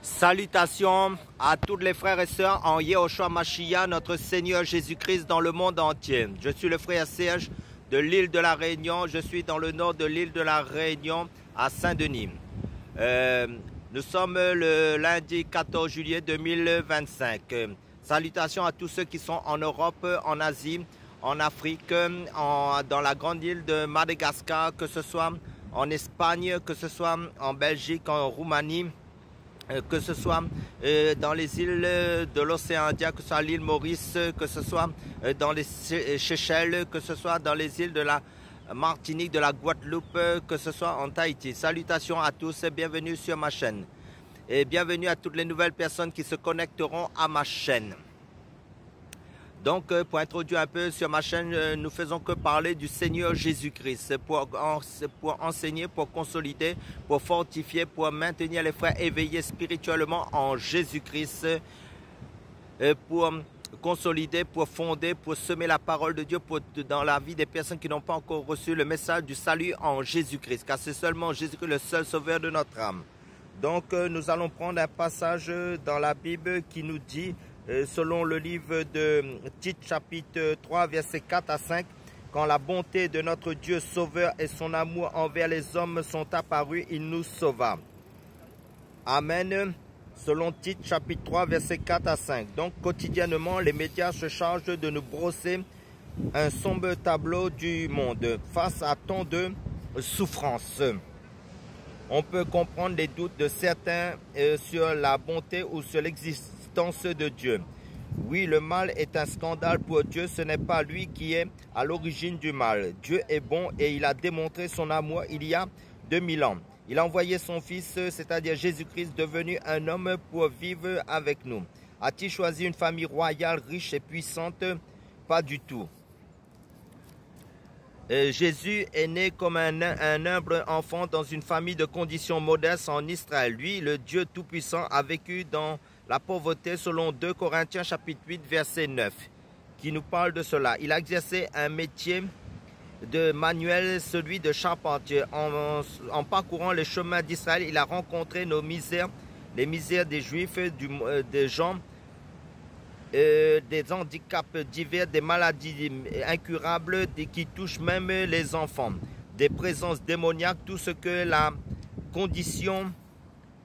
Salutations à tous les frères et sœurs en Yehoshua Mashiach, notre Seigneur Jésus-Christ dans le monde entier. Je suis le frère Serge de l'île de la Réunion. Je suis dans le nord de l'île de la Réunion à Saint-Denis. Nous sommes le lundi 14 juillet 2025. Salutations à tous ceux qui sont en Europe, en Asie, en Afrique, dans la grande île de Madagascar, que ce soit en Espagne, que ce soit en Belgique, en Roumanie, que ce soit dans les îles de l'océan Indien, que ce soit l'île Maurice, que ce soit dans les Seychelles, que ce soit dans les îles de la Martinique, de la Guadeloupe, que ce soit en Tahiti. Salutations à tous et bienvenue sur ma chaîne. Et bienvenue à toutes les nouvelles personnes qui se connecteront à ma chaîne. Donc, pour introduire un peu sur ma chaîne, nous faisons que parler du Seigneur Jésus-Christ pour enseigner, pour consolider, pour fortifier, pour maintenir les frères éveillés spirituellement en Jésus-Christ, pour consolider, pour fonder, pour semer la parole de Dieu dans la vie des personnes qui n'ont pas encore reçu le message du salut en Jésus-Christ, car c'est seulement Jésus-Christ le seul sauveur de notre âme. Donc, nous allons prendre un passage dans la Bible qui nous dit, selon le livre de Tite chapitre 3 versets 4 à 5, quand la bonté de notre Dieu sauveur et son amour envers les hommes sont apparus, il nous sauva. Amen. Selon Tite chapitre 3 versets 4 à 5. Donc quotidiennement les médias se chargent de nous brosser un sombre tableau du monde face à tant de souffrances. On peut comprendre les doutes de certains sur la bonté ou sur l'existence de Dieu. Oui, le mal est un scandale pour Dieu, ce n'est pas lui qui est à l'origine du mal. Dieu est bon et il a démontré son amour il y a 2000 ans. Il a envoyé son fils, c'est-à-dire Jésus-Christ, devenu un homme pour vivre avec nous. A-t-il choisi une famille royale, riche et puissante? Pas du tout. Jésus est né comme un humble enfant dans une famille de conditions modestes en Israël. Lui, le Dieu Tout-Puissant, a vécu dans la pauvreté selon 2 Corinthiens chapitre 8 verset 9 qui nous parle de cela. Il a exercé un métier de manuel, celui de charpentier. En parcourant les chemins d'Israël, il a rencontré nos misères, les misères des Juifs, des gens, des handicaps divers, des maladies incurables qui touchent même les enfants, des présences démoniaques, tout ce que la condition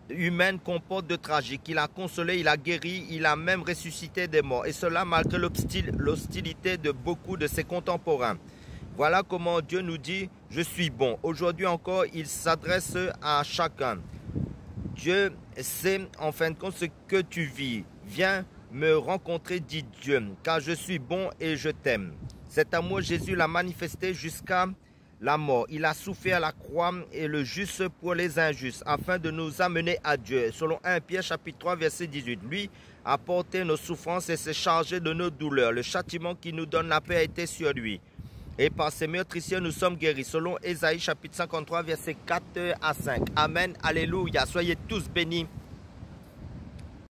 humaine comporte de tragique. Il a consolé, il a guéri, il a même ressuscité des morts. Et cela malgré l'hostilité de beaucoup de ses contemporains. Voilà comment Dieu nous dit, je suis bon. Aujourd'hui encore, il s'adresse à chacun. Dieu sait en fin de compte ce que tu vis. Viens me rencontrer, dit Dieu, car je suis bon et je t'aime. Cet amour, Jésus l'a manifesté jusqu'à la mort. Il a souffert à la croix et le juste pour les injustes, afin de nous amener à Dieu. Selon 1 Pierre chapitre 3 verset 18, lui a porté nos souffrances et s'est chargé de nos douleurs. Le châtiment qui nous donne la paix a été sur lui. Et par ses meurtrissures, nous sommes guéris. Selon Ésaïe chapitre 53 verset 4 à 5. Amen. Alléluia. Soyez tous bénis.